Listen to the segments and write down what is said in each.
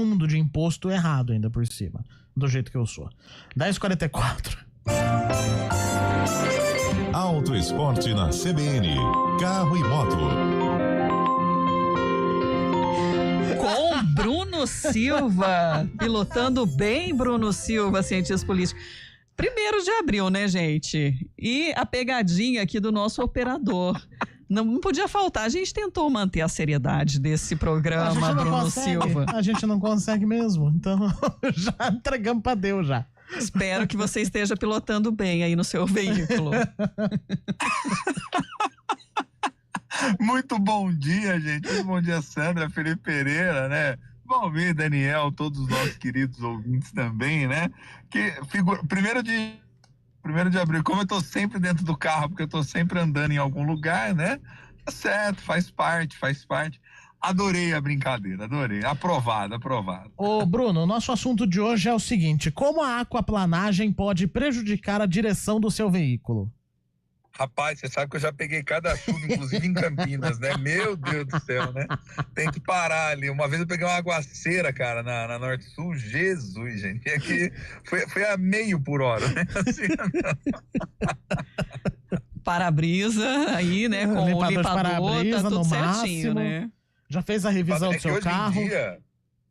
mundo de imposto errado ainda por cima, do jeito que eu sou. 10h44. Auto Esporte na CBN. Carro e moto. Com Bruno Silva, pilotando bem Bruno Silva, cientista político. 1º de abril, né, gente? E a pegadinha aqui do nosso operador. Não podia faltar. A gente tentou manter a seriedade desse programa, Bruno Silva. A gente não consegue mesmo. Então, já entregamos pra Deus já. Espero que você esteja pilotando bem aí no seu veículo. Muito bom dia, gente. Muito bom dia, Sandra, Felipe Pereira, né? Bom dia, Daniel, todos os nossos queridos ouvintes também, né? Que figura, 1º de abril, como eu tô sempre dentro do carro, porque eu tô sempre andando em algum lugar, né? Tá certo, faz parte. Adorei a brincadeira, adorei. Aprovado. Ô, Bruno, o nosso assunto de hoje é o seguinte: como a aquaplanagem pode prejudicar a direção do seu veículo? Rapaz, você sabe que eu já peguei cada chuva, inclusive em Campinas, né? Meu Deus do céu, né? Tem que parar ali. Uma vez eu peguei uma aguaceira, cara, na Norte Sul. Jesus, gente. É que foi a meio por hora, né? Assim, para-brisa aí, né? Com o limpador, tá tudo certinho, né? Já fez a revisão do seu carro?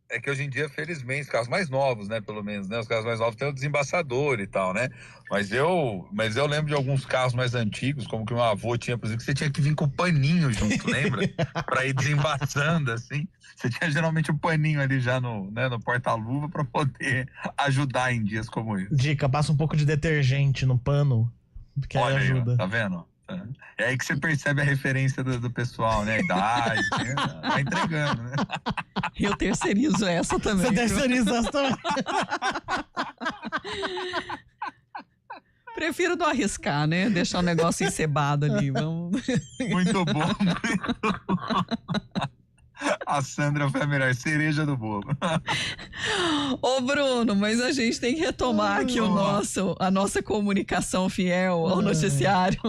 É que hoje em dia, felizmente, os carros mais novos, né, pelo menos, né, os carros mais novos têm o desembaçador e tal, né, mas eu lembro de alguns carros mais antigos, como que meu avô tinha, por exemplo, que você tinha que vir com o paninho junto, lembra? Pra ir desembaçando, assim, você tinha geralmente um paninho ali já no porta-luva pra poder ajudar em dias como esse. Dica, passa um pouco de detergente no pano, que aí ajuda. Aí, tá vendo? É aí que você percebe a referência do pessoal, né? A idade, né? Tá entregando, né? Eu terceirizo essa também. Você terceiriza essa também? Prefiro não arriscar, né? Deixar o negócio encebado ali. Vamos... Muito bom. A Sandra foi a melhor cereja do bolo. Ô, Bruno, mas a gente tem que retomar aqui a nossa comunicação fiel ao noticiário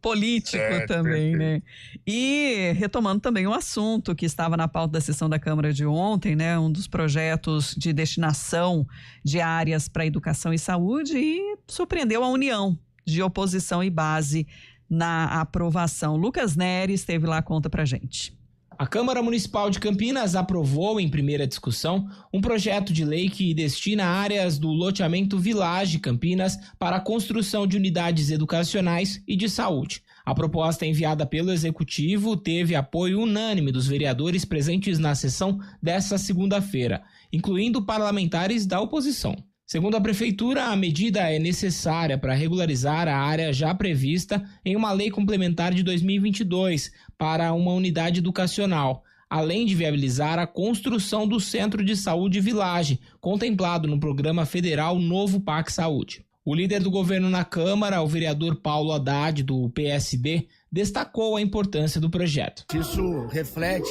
político também, né? E retomando também o assunto que estava na pauta da sessão da Câmara de ontem, né? Um dos projetos de destinação de áreas para educação e saúde, e surpreendeu a união de oposição e base na aprovação. Lucas Nery esteve lá, conta pra gente. A Câmara Municipal de Campinas aprovou em primeira discussão um projeto de lei que destina áreas do loteamento Village Campinas para a construção de unidades educacionais e de saúde. A proposta enviada pelo Executivo teve apoio unânime dos vereadores presentes na sessão desta segunda-feira, incluindo parlamentares da oposição. Segundo a Prefeitura, a medida é necessária para regularizar a área já prevista em uma lei complementar de 2022 para uma unidade educacional, além de viabilizar a construção do Centro de Saúde Village, contemplado no programa federal Novo PAC Saúde. O líder do governo na Câmara, o vereador Paulo Haddad, do PSD, destacou a importância do projeto. Isso reflete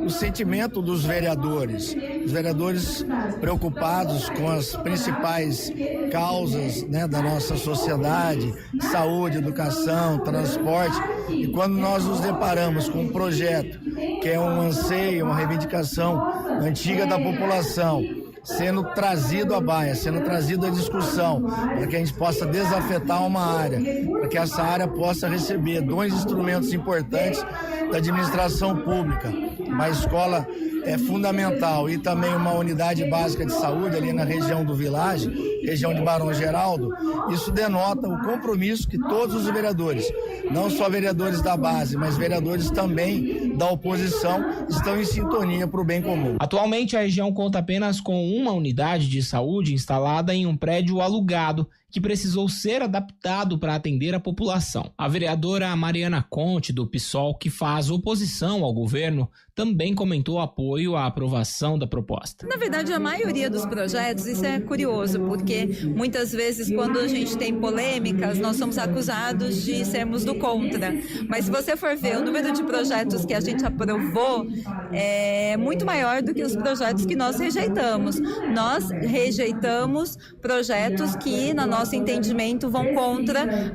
o sentimento dos vereadores, os vereadores preocupados com as principais causas, né, da nossa sociedade, saúde, educação, transporte, e quando nós nos deparamos com um projeto que é um anseio, uma reivindicação antiga da população, sendo trazido à baia, sendo trazido à discussão, para que a gente possa desafetar uma área, para que essa área possa receber dois instrumentos importantes da administração pública. Uma escola é fundamental e também uma unidade básica de saúde ali na região do Village, região de Barão Geraldo. Isso denota o compromisso que todos os vereadores, não só vereadores da base, mas vereadores também da oposição, estão em sintonia para o bem comum. Atualmente a região conta apenas com uma unidade de saúde instalada em um prédio alugado que precisou ser adaptado para atender a população. A vereadora Mariana Conte, do PSOL, que faz oposição ao governo, também comentou apoio à aprovação da proposta. Na verdade, a maioria dos projetos, isso é curioso, porque muitas vezes quando a gente tem polêmicas, nós somos acusados de sermos do contra. Mas se você for ver o número de projetos que a gente aprovou, é muito maior do que os projetos que nós rejeitamos. Nós rejeitamos projetos que, na nosso entendimento, vão contra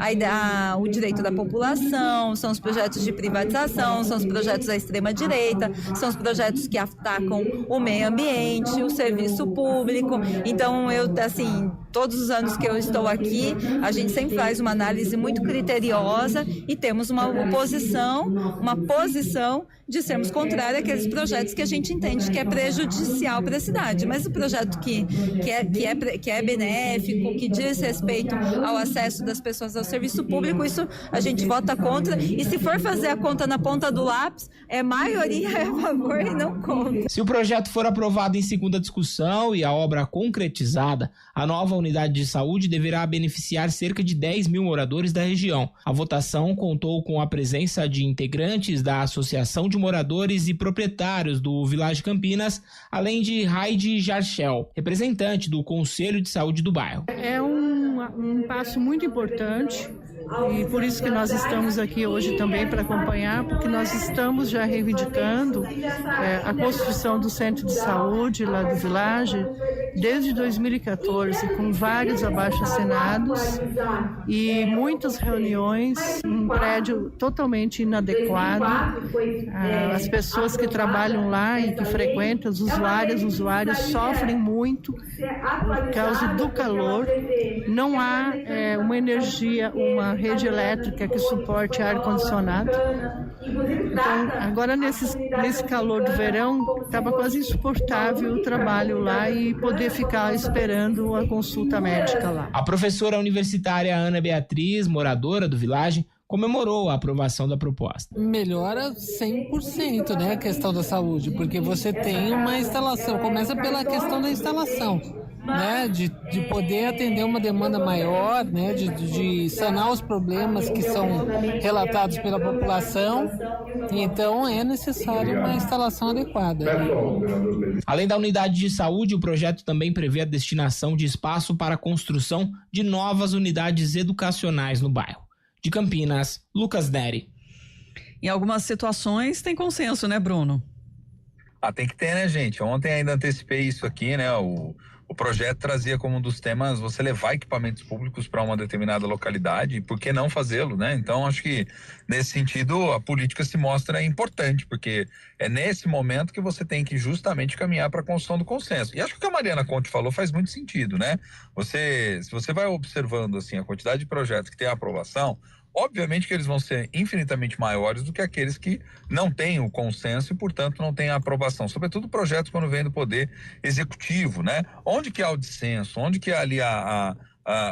o direito da população, são os projetos de privatização, são os projetos da extrema-direita, casa, são os projetos que atacam o meio ambiente, o serviço público. Então, todos os anos que eu estou aqui, a gente sempre faz uma análise muito criteriosa e temos uma posição de sermos contrários àqueles projetos que a gente entende que é prejudicial para a cidade. Mas o projeto que é benéfico, que diz respeito ao acesso das pessoas ao serviço público, isso a gente vota contra. E se for fazer a conta na ponta do lápis, maioria é a favor e não contra. Se o projeto for aprovado em segunda discussão e a obra concretizada, a nova unidade de saúde deverá beneficiar cerca de 10 mil moradores da região. A votação contou com a presença de integrantes da Associação de Moradores e Proprietários do Village Campinas, além de Heidi Jarchel, representante do Conselho de Saúde do bairro. É um passo muito importante. E por isso que nós estamos aqui hoje também para acompanhar, porque nós estamos já reivindicando a construção do centro de saúde lá do Village desde 2014, com vários abaixo-assinados e muitas reuniões, um prédio totalmente inadequado. As pessoas que trabalham lá e que frequentam, os usuários sofrem muito por causa do calor. Não há uma energia, uma rede elétrica que suporte ar-condicionado. Então, agora nesse calor do verão, estava quase insuportável o trabalho lá e poder ficar esperando a consulta médica lá. A professora universitária Ana Beatriz, moradora do Village, comemorou a aprovação da proposta. Melhora 100%, né, a questão da saúde, porque você tem uma instalação, começa pela questão da instalação, né, de poder atender uma demanda maior, né, de sanar os problemas que são relatados pela população. Então é necessário uma instalação adequada. Além da unidade de saúde, o projeto também prevê a destinação de espaço para a construção de novas unidades educacionais no bairro. De Campinas, Lucas Neri. Em algumas situações tem consenso, né, Bruno? Tem que ter, né, gente? Ontem ainda antecipei isso aqui, né? O projeto trazia como um dos temas você levar equipamentos públicos para uma determinada localidade, e por que não fazê-lo, né? Então, acho que nesse sentido a política se mostra importante, porque é nesse momento que você tem que justamente caminhar para a construção do consenso. E acho que o que a Mariana Conte falou faz muito sentido, né? Se você vai observando assim a quantidade de projetos que tem a aprovação, obviamente que eles vão ser infinitamente maiores do que aqueles que não têm o consenso e, portanto, não têm a aprovação. Sobretudo projetos quando vem do poder executivo, né? Onde que há o dissenso, onde que há ali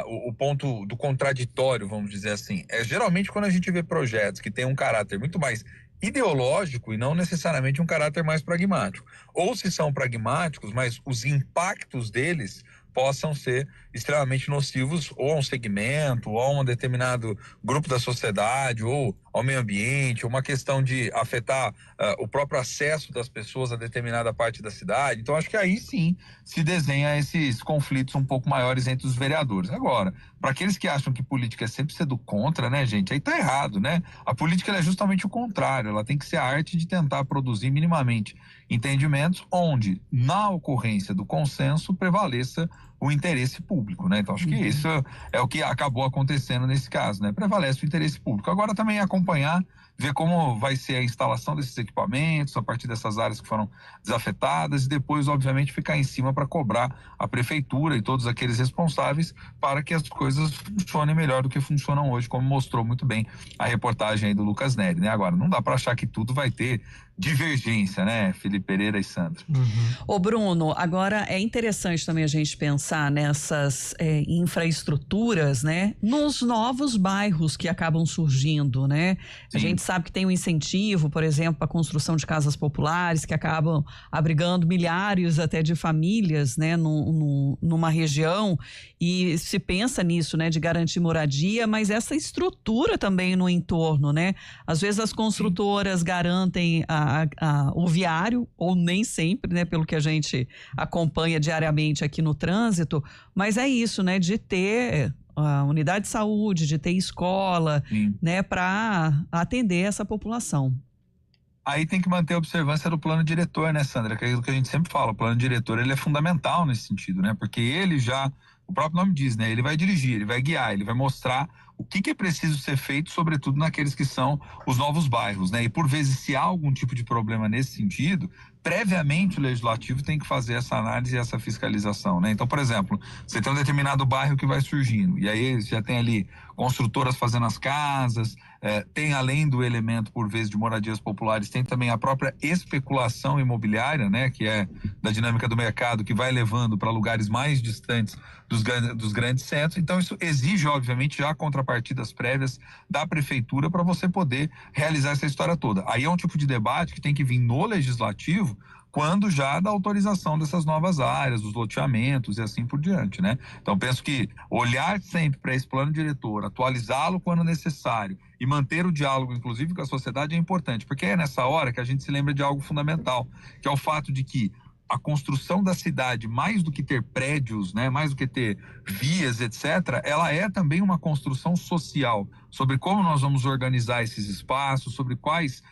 o ponto do contraditório, vamos dizer assim. Geralmente quando a gente vê projetos que têm um caráter muito mais ideológico e não necessariamente um caráter mais pragmático. Ou se são pragmáticos, mas os impactos deles possam ser extremamente nocivos ou a um segmento, ou a um determinado grupo da sociedade, ou ao meio ambiente, ou uma questão de afetar o próprio acesso das pessoas a determinada parte da cidade. Então, acho que aí sim se desenha esses conflitos um pouco maiores entre os vereadores. Agora, para aqueles que acham que política é sempre ser do contra, né, gente? Aí tá errado, né? A política ela é justamente o contrário, ela tem que ser a arte de tentar produzir minimamente entendimentos onde, na ocorrência do consenso, prevaleça o interesse público, né? Então, acho que isso é o que acabou acontecendo nesse caso, né? Prevalece o interesse público. Agora também acompanhar, ver como vai ser a instalação desses equipamentos a partir dessas áreas que foram desafetadas e depois, obviamente, ficar em cima para cobrar a prefeitura e todos aqueles responsáveis para que as coisas funcionem melhor do que funcionam hoje, como mostrou muito bem a reportagem aí do Lucas Neri, né? Agora, não dá para achar que tudo vai ter divergência, né, Felipe Pereira e Sandra? Ô Bruno, agora é interessante também a gente pensar nessas infraestruturas, né, nos novos bairros que acabam surgindo, né? Sim. A gente sabe que tem um incentivo, por exemplo, para a construção de casas populares que acabam abrigando milhares até de famílias, né, numa região, e se pensa nisso, né, de garantir moradia, mas essa estrutura também no entorno, né? Às vezes as construtoras garantem o viário, ou nem sempre, né, pelo que a gente acompanha diariamente aqui no trânsito, mas é isso, né, de ter a unidade de saúde, de ter escola, né, para atender essa população. Aí tem que manter a observância do plano diretor, né, Sandra? Que é aquilo que a gente sempre fala, o plano diretor ele é fundamental nesse sentido, né? Porque ele já o próprio nome diz, né? Ele vai dirigir, ele vai guiar, ele vai mostrar o que é preciso ser feito, sobretudo naqueles que são os novos bairros, né? E por vezes, se há algum tipo de problema nesse sentido, previamente o legislativo tem que fazer essa análise e essa fiscalização, né? Então, por exemplo, você tem um determinado bairro que vai surgindo, e aí já tem ali construtoras fazendo as casas, tem além do elemento, por vezes, de moradias populares, tem também a própria especulação imobiliária, né? Que é da dinâmica do mercado, que vai levando para lugares mais distantes dos grandes centros. Então, isso exige, obviamente, já contrapartidas prévias da prefeitura para você poder realizar essa história toda. Aí é um tipo de debate que tem que vir no legislativo, quando já da autorização dessas novas áreas, dos loteamentos e assim por diante, né? Então, penso que olhar sempre para esse plano diretor, atualizá-lo quando necessário e manter o diálogo, inclusive, com a sociedade é importante, porque é nessa hora que a gente se lembra de algo fundamental, que é o fato de que a construção da cidade, mais do que ter prédios, né, mais do que ter vias, etc., ela é também uma construção social, sobre como nós vamos organizar esses espaços, sobre quais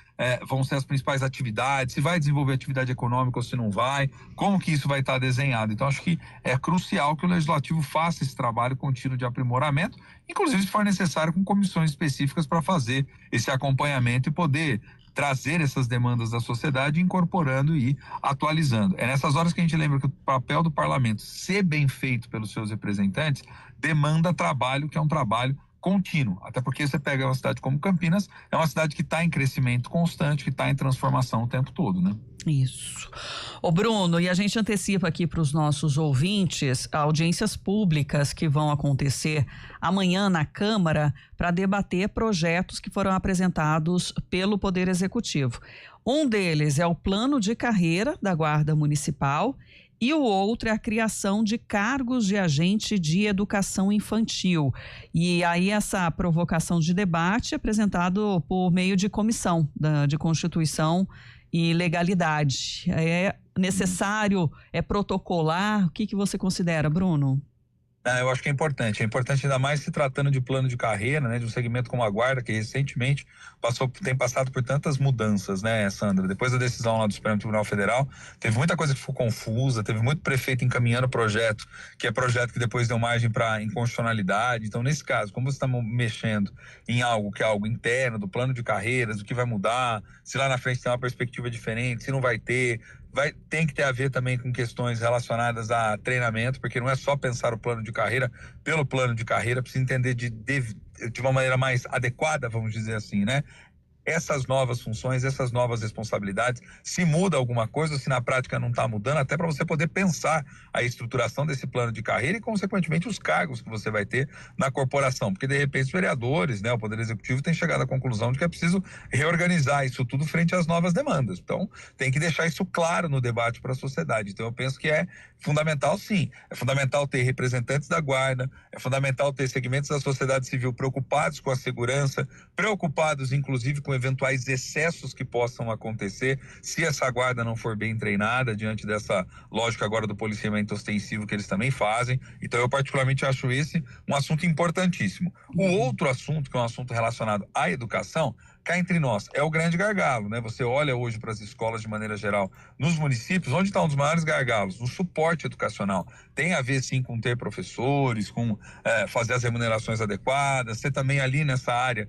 vão ser as principais atividades, se vai desenvolver atividade econômica ou se não vai, como que isso vai estar desenhado. Então, acho que é crucial que o Legislativo faça esse trabalho contínuo de aprimoramento, inclusive se for necessário com comissões específicas para fazer esse acompanhamento e poder trazer essas demandas da sociedade, incorporando e atualizando. É nessas horas que a gente lembra que o papel do parlamento, ser bem feito pelos seus representantes, demanda trabalho, que é um trabalho contínuo, até porque você pega uma cidade como Campinas, é uma cidade que está em crescimento constante, que está em transformação o tempo todo, né? Isso. Ô Bruno, e a gente antecipa aqui para os nossos ouvintes audiências públicas que vão acontecer amanhã na Câmara para debater projetos que foram apresentados pelo Poder Executivo. Um deles é o plano de carreira da Guarda Municipal e o outro é a criação de cargos de agente de educação infantil. E aí essa provocação de debate é apresentado por meio de comissão de Constituição e Legalidade. É necessário, é protocolar? O que você considera, Bruno? Eu acho que é importante ainda mais se tratando de plano de carreira, né, de um segmento como a Guarda, que recentemente tem passado por tantas mudanças, né, Sandra? Depois da decisão lá do Supremo Tribunal Federal, teve muita coisa que ficou confusa, teve muito prefeito encaminhando projeto que depois deu margem para inconstitucionalidade. Então, nesse caso, como você está mexendo em algo que é algo interno, do plano de carreiras, do que vai mudar, se lá na frente tem uma perspectiva diferente, se não vai ter... tem que ter a ver também com questões relacionadas a treinamento, porque não é só pensar o plano de carreira pelo plano de carreira, precisa entender de uma maneira mais adequada, vamos dizer assim, né? Essas novas funções, essas novas responsabilidades, se muda alguma coisa ou se na prática não está mudando, até para você poder pensar a estruturação desse plano de carreira e, consequentemente, os cargos que você vai ter na corporação. Porque, de repente, os vereadores, né, o Poder Executivo tem chegado à conclusão de que é preciso reorganizar isso tudo frente às novas demandas. Então, tem que deixar isso claro no debate para a sociedade. Então, eu penso que é fundamental, sim. É fundamental ter representantes da Guarda, é fundamental ter segmentos da sociedade civil preocupados com a segurança, preocupados, inclusive, com eventuais excessos que possam acontecer se essa guarda não for bem treinada diante dessa lógica agora do policiamento ostensivo que eles também fazem. Então eu particularmente acho esse um assunto importantíssimo. O outro assunto, que é um assunto relacionado à educação, cá entre nós, é o grande gargalo, né? Você olha hoje para as escolas de maneira geral nos municípios, onde está um dos maiores gargalos? No suporte educacional. Tem a ver, sim, com ter professores, com fazer as remunerações adequadas, ter também ali nessa área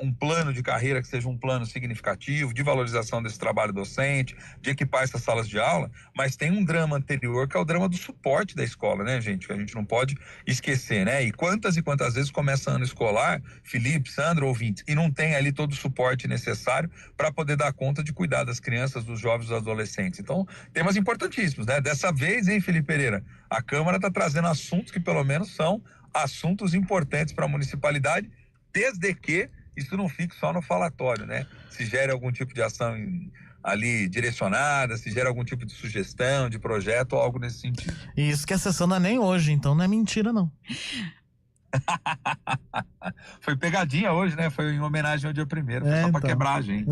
um plano de carreira que seja um plano significativo, de valorização desse trabalho docente, de equipar essas salas de aula, mas tem um drama anterior, que é o drama do suporte da escola, né, gente? Que a gente não pode esquecer, né? E quantas vezes começa ano escolar, Felipe, Sandra, ouvintes, e não tem ali todo o suporte necessário para poder dar conta de cuidar das crianças, dos jovens, dos adolescentes. Então, temas importantíssimos, né? Dessa vez, hein, Felipe Pereira? A Câmara está trazendo assuntos que pelo menos são assuntos importantes para a municipalidade, desde que isso não fique só no falatório, né? Se gere algum tipo de ação ali direcionada, se gera algum tipo de sugestão, de projeto ou algo nesse sentido. E isso que a sessão não é nem hoje, então não é mentira, não. Foi pegadinha hoje, né? Foi em homenagem ao dia 1º, só então. para quebrar a gente.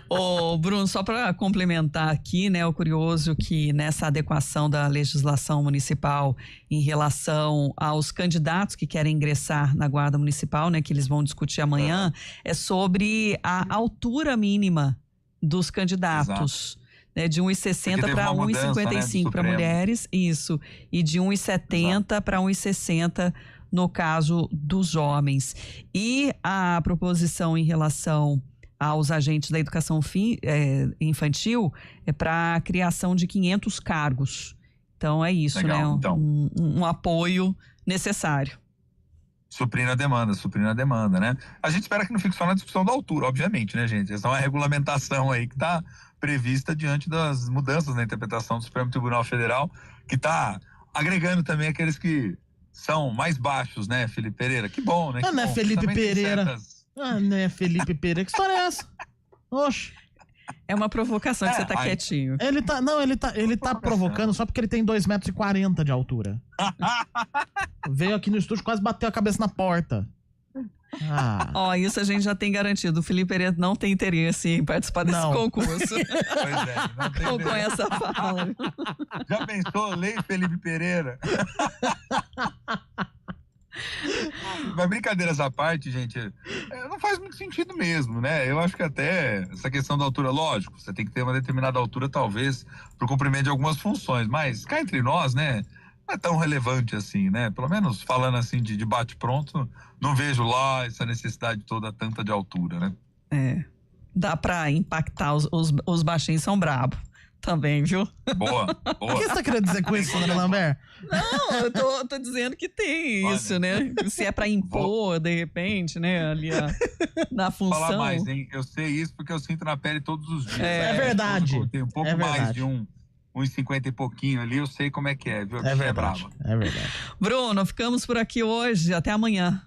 Ô Bruno, só para complementar aqui, né, o curioso que nessa adequação da legislação municipal em relação aos candidatos que querem ingressar na Guarda Municipal, né, que eles vão discutir amanhã, é sobre a altura mínima dos candidatos. né, de 1,60 para 1,55 para mulheres, isso, e de 1,70 para 1,60 no caso dos homens. E a proposição em relação aos agentes da educação infantil é para a criação de 500 cargos. Então é isso, Legal, né? então. Um apoio necessário. Suprindo a demanda, né? A gente espera que não fique só na discussão da altura, obviamente, né, gente? Essa é uma regulamentação aí que está prevista diante das mudanças na interpretação do Supremo Tribunal Federal, que está agregando também aqueles que são mais baixos, né, Felipe Pereira? Que bom, né? Ah, não é Felipe Pereira. Não é Felipe Pereira. Que história é essa? Oxe. É uma provocação que você tá quietinho. Ele tá provocando só porque ele tem 2,40 metros de altura. Veio aqui no estúdio, quase bateu a cabeça na porta. Ó, isso a gente já tem garantido. O Felipe Pereira não tem interesse em participar desse concurso. Pois é, não tem com essa fala. Já pensou, lei Felipe Pereira? Mas brincadeiras à parte, gente, não faz muito sentido mesmo, né? Eu acho que até essa questão da altura, lógico, você tem que ter uma determinada altura, talvez, para o cumprimento de algumas funções, mas cá entre nós, né, não é tão relevante assim, né? Pelo menos falando assim de bate-pronto, não vejo lá essa necessidade toda tanta de altura, né? É, dá para impactar, os baixinhos são brabos. Também, viu? Boa. O que você tá querendo dizer com isso, Sandra Lambert? Não, eu tô dizendo que tem isso, né? Se é pra impor, de repente, né? Ali na função. Vou falar mais, hein? Eu sei isso porque eu sinto na pele todos os dias. É verdade. Tem um pouco mais de 1,50 e pouquinho ali, eu sei como é que é, viu? É verdade. É verdade. Bruno, ficamos por aqui hoje. Até amanhã.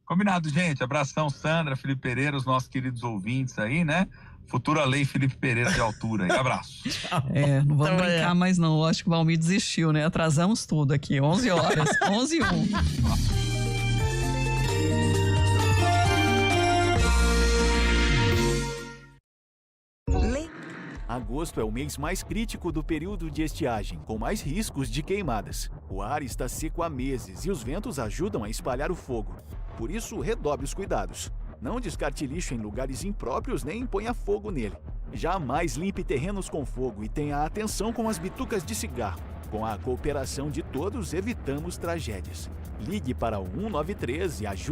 Combinado, gente. Abração, Sandra, Felipe Pereira, os nossos queridos ouvintes aí, né? Futura lei Felipe Pereira de altura. E abraço. Não vamos brincar mais não. Eu acho que o Valmir desistiu, né? Atrasamos tudo aqui. 11 horas. 11h01. Agosto é o mês mais crítico do período de estiagem, com mais riscos de queimadas. O ar está seco há meses e os ventos ajudam a espalhar o fogo. Por isso, redobre os cuidados. Não descarte lixo em lugares impróprios nem ponha fogo nele. Jamais limpe terrenos com fogo e tenha atenção com as bitucas de cigarro. Com a cooperação de todos, evitamos tragédias. Ligue para o 193 e ajude.